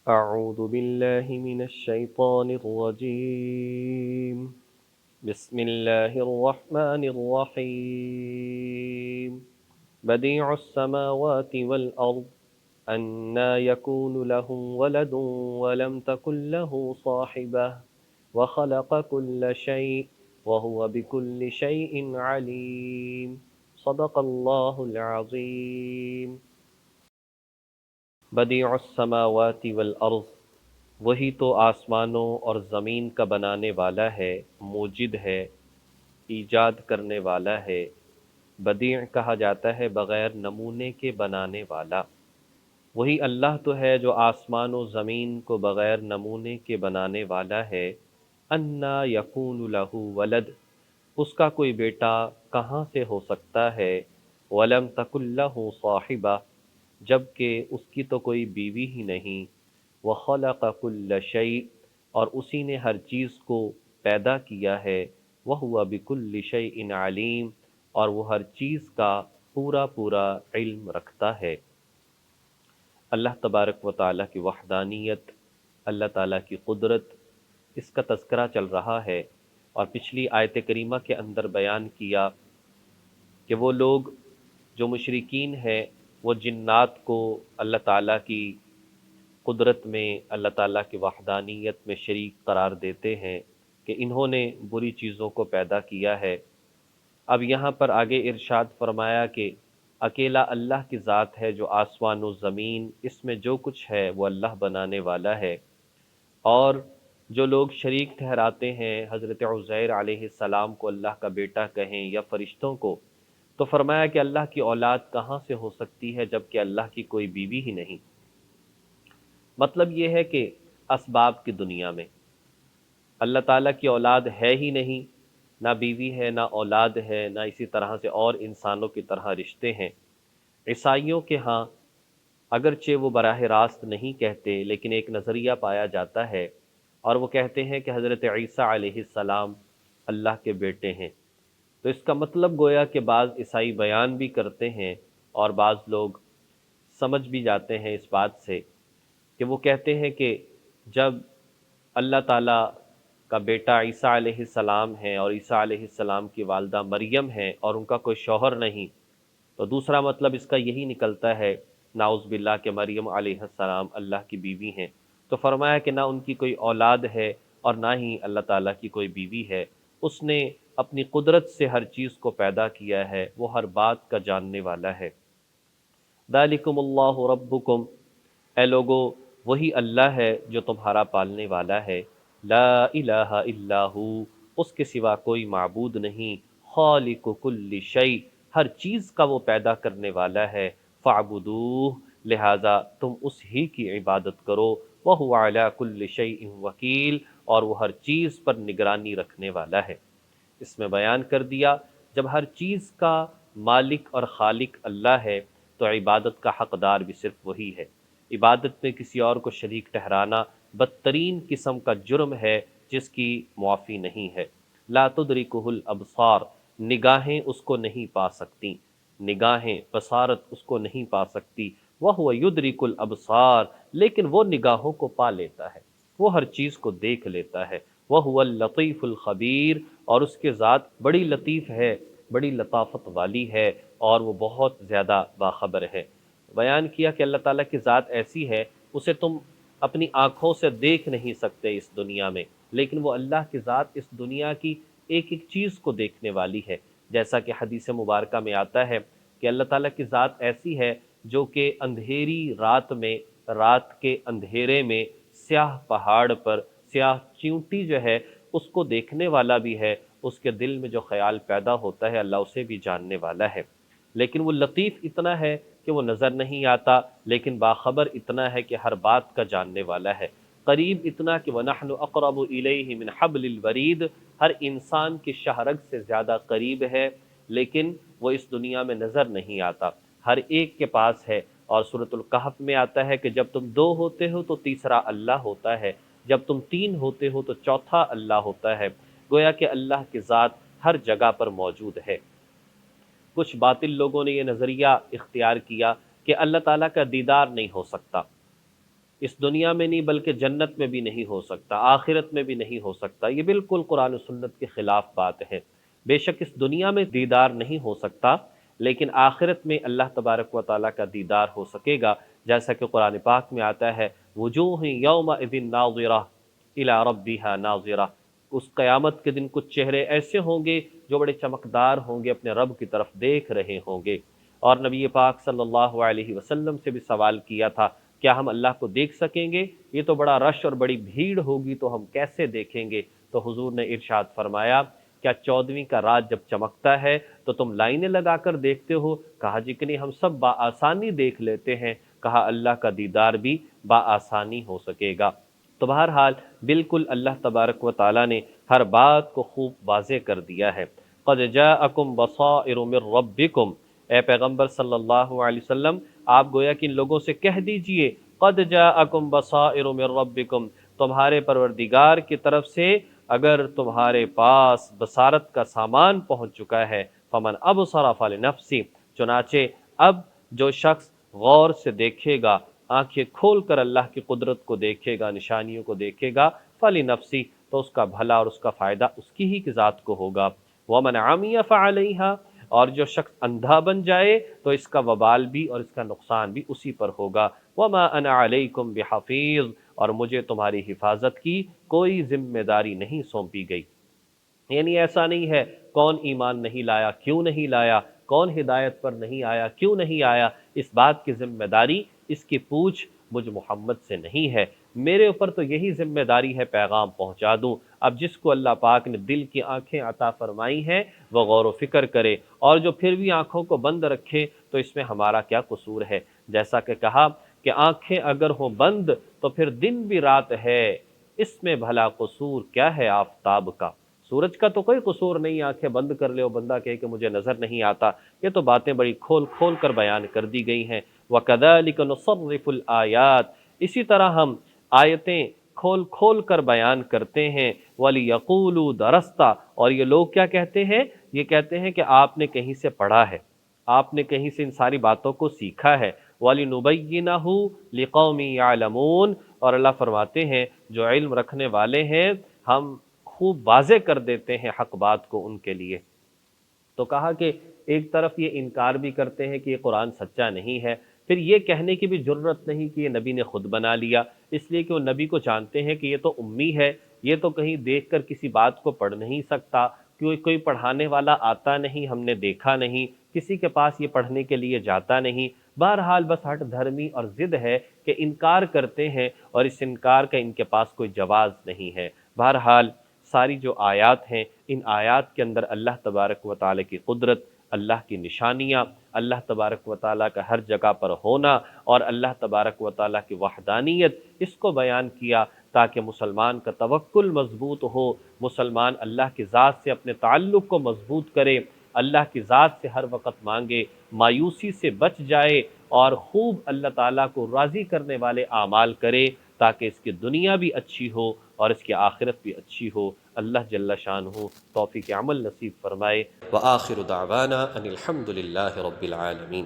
أعوذ بالله من الشيطان الرجيم. بسم الله الرحمن الرحيم. بديع السماوات والأرض أنى يكون له ولد ولم تكن له صاحبة وخلق كل شيء وهو بكل شيء عليم. صدق الله العظيم. بدیع السماوات والارض، وہی تو آسمانوں اور زمین کا بنانے والا ہے، موجد ہے، ایجاد کرنے والا ہے۔ بدیع کہا جاتا ہے بغیر نمونے کے بنانے والا۔ وہی اللہ تو ہے جو آسمان و زمین کو بغیر نمونے کے بنانے والا ہے۔ انا یکون لہ ولد، اس کا کوئی بیٹا کہاں سے ہو سکتا ہے؟ ولم تکن لہ صاحبہ، جبکہ اس کی تو کوئی بیوی ہی نہیں۔ وخلق کل شیء، اور اسی نے ہر چیز کو پیدا کیا ہے۔ وہو بکل شیء علیم، اور وہ ہر چیز کا پورا پورا علم رکھتا ہے۔ اللہ تبارک و تعالیٰ کی وحدانیت، اللہ تعالیٰ کی قدرت، اس کا تذکرہ چل رہا ہے، اور پچھلی آیت کریمہ کے اندر بیان کیا کہ وہ لوگ جو مشرکین ہیں وہ جنات کو اللہ تعالیٰ کی قدرت میں، اللہ تعالیٰ کی وحدانیت میں شریک قرار دیتے ہیں کہ انہوں نے بری چیزوں کو پیدا کیا ہے۔ اب یہاں پر آگے ارشاد فرمایا کہ اکیلا اللہ کی ذات ہے جو آسمان و زمین، اس میں جو کچھ ہے وہ اللہ بنانے والا ہے۔ اور جو لوگ شریک ٹھہراتے ہیں حضرت عزیر علیہ السلام کو اللہ کا بیٹا کہیں یا فرشتوں کو، تو فرمایا کہ اللہ کی اولاد کہاں سے ہو سکتی ہے جبکہ اللہ کی کوئی بیوی ہی نہیں۔ مطلب یہ ہے کہ اسباب کی دنیا میں اللہ تعالیٰ کی اولاد ہے ہی نہیں، نہ بیوی ہے، نہ اولاد ہے، نہ اسی طرح سے اور انسانوں کی طرح رشتے ہیں۔ عیسائیوں کے ہاں اگرچہ وہ براہ راست نہیں کہتے، لیکن ایک نظریہ پایا جاتا ہے، اور وہ کہتے ہیں کہ حضرت عیسیٰ علیہ السلام اللہ کے بیٹے ہیں۔ تو اس کا مطلب گویا کہ بعض عیسائی بیان بھی کرتے ہیں، اور بعض لوگ سمجھ بھی جاتے ہیں اس بات سے کہ وہ کہتے ہیں کہ جب اللہ تعالیٰ کا بیٹا عیسیٰ علیہ السلام ہے اور عیسیٰ علیہ السلام کی والدہ مریم ہیں اور ان کا کوئی شوہر نہیں، تو دوسرا مطلب اس کا یہی نکلتا ہے نعوذ باللہ کہ مریم علیہ السلام اللہ کی بیوی ہیں۔ تو فرمایا کہ نہ ان کی کوئی اولاد ہے اور نہ ہی اللہ تعالیٰ کی کوئی بیوی ہے، اس نے اپنی قدرت سے ہر چیز کو پیدا کیا ہے، وہ ہر بات کا جاننے والا ہے۔ ذالکم اللہ ربکم، اے لوگو وہی اللہ ہے جو تمہارا پالنے والا ہے۔ لا الہ الا ہو، اس کے سوا کوئی معبود نہیں۔ خالق کل شیء، ہر چیز کا وہ پیدا کرنے والا ہے۔ فاعبدوہ، لہذا تم اس ہی کی عبادت کرو۔ وہو علی کل شیء وکیل، اور وہ ہر چیز پر نگرانی رکھنے والا ہے۔ اس میں بیان کر دیا جب ہر چیز کا مالک اور خالق اللہ ہے تو عبادت کا حقدار بھی صرف وہی ہے۔ عبادت میں کسی اور کو شریک ٹھہرانا بدترین قسم کا جرم ہے جس کی معافی نہیں ہے۔ لا تدرکہ الابصار، نگاہیں اس کو نہیں پا سکتی، نگاہیں بصارت اس کو نہیں پا سکتی۔ وہو یدرک الابصار، لیکن وہ نگاہوں کو پا لیتا ہے، وہ ہر چیز کو دیکھ لیتا ہے۔ وہو اللطیف الخبیر، اور اس کے ذات بڑی لطیف ہے، بڑی لطافت والی ہے، اور وہ بہت زیادہ باخبر ہے۔ بیان کیا کہ اللہ تعالیٰ کی ذات ایسی ہے اسے تم اپنی آنکھوں سے دیکھ نہیں سکتے اس دنیا میں، لیکن وہ اللہ کی ذات اس دنیا کی ایک ایک چیز کو دیکھنے والی ہے۔ جیسا کہ حدیث مبارکہ میں آتا ہے کہ اللہ تعالیٰ کی ذات ایسی ہے جو کہ اندھیری رات میں، رات کے اندھیرے میں سیاہ پہاڑ پر سیاہ چیونٹی جو ہے اس کو دیکھنے والا بھی ہے، اس کے دل میں جو خیال پیدا ہوتا ہے اللہ اسے بھی جاننے والا ہے۔ لیکن وہ لطیف اتنا ہے کہ وہ نظر نہیں آتا، لیکن باخبر اتنا ہے کہ ہر بات کا جاننے والا ہے۔ قریب اتنا کہ وَنَحْنُ أَقْرَبُ إِلَيْهِ مِنْ حَبْلِ الْوَرِيدِ، ہر انسان کی شہرگ سے زیادہ قریب ہے، لیکن وہ اس دنیا میں نظر نہیں آتا، ہر ایک کے پاس ہے۔ اور سورۃ الکہف میں آتا ہے کہ جب تم دو ہوتے ہو تو تیسرا اللہ ہوتا ہے، جب تم تین ہوتے ہو تو چوتھا اللہ ہوتا ہے۔ گویا کہ اللہ کی ذات ہر جگہ پر موجود ہے۔ کچھ باطل لوگوں نے یہ نظریہ اختیار کیا کہ اللہ تعالیٰ کا دیدار نہیں ہو سکتا، اس دنیا میں نہیں بلکہ جنت میں بھی نہیں ہو سکتا، آخرت میں بھی نہیں ہو سکتا۔ یہ بالکل قرآن و سنت کے خلاف بات ہے۔ بے شک اس دنیا میں دیدار نہیں ہو سکتا، لیکن آخرت میں اللہ تبارک و تعالیٰ کا دیدار ہو سکے گا، جیسا کہ قرآن پاک میں آتا ہے وجوہ یومئذ ناظرہ الی ربہا ناظرہ۔ اس قیامت کے دن کچھ چہرے ایسے ہوں گے جو بڑے چمکدار ہوں گے، اپنے رب کی طرف دیکھ رہے ہوں گے۔ اور نبی پاک صلی اللہ علیہ وسلم سے بھی سوال کیا تھا کیا ہم اللہ کو دیکھ سکیں گے؟ یہ تو بڑا رش اور بڑی بھیڑ ہوگی، تو ہم کیسے دیکھیں گے؟ تو حضور نے ارشاد فرمایا کیا 14ویں کا رات جب چمکتا ہے تو تم لائنیں لگا کر دیکھتے ہو؟ کہا جی کہ نہیں، ہم سب بآسانی دیکھ لیتے ہیں۔ کہا اللہ کا دیدار بھی بآسانی ہو سکے گا۔ تو بہرحال بالکل اللہ تبارک و تعالیٰ نے ہر بات کو خوب واضح کر دیا ہے۔ قد جاءکم بصائر من ربکم، اے پیغمبر صلی اللہ علیہ وسلم آپ گویا کہ ان لوگوں سے کہہ دیجئے قد جاءکم بصائر من ربکم، تمہارے پروردگار کی طرف سے اگر تمہارے پاس بصارت کا سامان پہنچ چکا ہے، فمن ابصر فلنفسی، چنانچہ اب جو شخص غور سے دیکھے گا، آنکھیں کھول کر اللہ کی قدرت کو دیکھے گا، نشانیوں کو دیکھے گا، فلنفسی، تو اس کا بھلا اور اس کا فائدہ اس کی ہی ذات کو ہوگا۔ ومن عمی فعلیہا، اور جو شخص اندھا بن جائے تو اس کا وبال بھی اور اس کا نقصان بھی اسی پر ہوگا۔ وما انا علیکم بحفیظ، اور مجھے تمہاری حفاظت کی کوئی ذمہ داری نہیں سونپی گئی۔ یعنی ایسا نہیں ہے کون ایمان نہیں لایا، کیوں نہیں لایا، کون ہدایت پر نہیں آیا، کیوں نہیں آیا، اس بات کی ذمہ داری، اس کی پوچھ مجھ محمد سے نہیں ہے۔ میرے اوپر تو یہی ذمہ داری ہے پیغام پہنچا دوں۔ اب جس کو اللہ پاک نے دل کی آنکھیں عطا فرمائی ہیں وہ غور و فکر کرے، اور جو پھر بھی آنکھوں کو بند رکھے تو اس میں ہمارا کیا قصور ہے؟ جیسا کہ کہا کہ آنکھیں اگر ہوں بند تو پھر دن بھی رات ہے، اس میں بھلا قصور کیا ہے آفتاب کا؟ سورج کا تو کوئی قصور نہیں، آنکھیں بند کر لے اور بندہ کہے کہ مجھے نظر نہیں آتا۔ یہ تو باتیں بڑی کھول کھول کر بیان کر دی گئی ہیں۔ وَكَذَلِكَ نُصَرِّفُ الْآيَاتِ، اسی طرح ہم آیتیں کھول کھول کر بیان کرتے ہیں۔ وَلِيَقُولُوا دَرَسْتَ، اور یہ لوگ کیا کہتے ہیں؟ یہ کہتے ہیں کہ آپ نے کہیں سے پڑھا ہے، آپ نے کہیں سے ان ساری باتوں کو سیکھا ہے۔ وَلِنُبَيِّنَهُ لِقَوْمٍ يَعْلَمُونَ، اور اللہ فرماتے ہیں جو علم رکھنے والے ہیں ہم خوب واضح کر دیتے ہیں حق بات کو ان کے لیے۔ تو کہا کہ ایک طرف یہ انکار بھی کرتے ہیں کہ یہ قرآن سچا نہیں ہے، پھر یہ کہنے کی بھی جرت نہیں کہ یہ نبی نے خود بنا لیا، اس لیے کہ وہ نبی کو جانتے ہیں کہ یہ تو امی ہے، یہ تو کہیں دیکھ کر کسی بات کو پڑھ نہیں سکتا، کوئی پڑھانے والا آتا نہیں، ہم نے دیکھا نہیں، کسی کے پاس یہ پڑھنے کے لیے جاتا نہیں۔ بہرحال بس ہٹ دھرمی اور ضد ہے کہ انکار کرتے ہیں، اور اس انکار کا ان کے پاس کوئی جواز نہیں ہے۔ بہرحال ساری جو آیات ہیں، ان آیات کے اندر اللہ تبارک و تعالیٰ کی قدرت، اللہ کی نشانیاں، اللہ تبارک و تعالیٰ کا ہر جگہ پر ہونا، اور اللہ تبارک و تعالیٰ کی وحدانیت، اس کو بیان کیا تاکہ مسلمان کا توکل مضبوط ہو، مسلمان اللہ کی ذات سے اپنے تعلق کو مضبوط کرے، اللہ کی ذات سے ہر وقت مانگے، مایوسی سے بچ جائے، اور خوب اللہ تعالیٰ کو راضی کرنے والے اعمال کرے تاکہ اس کی دنیا بھی اچھی ہو اور اس کی آخرت بھی اچھی ہو۔ اللہ جل شانہ توفیق عمل نصیب فرمائے۔ وآخر دعوانا ان الحمد للہ رب العالمین۔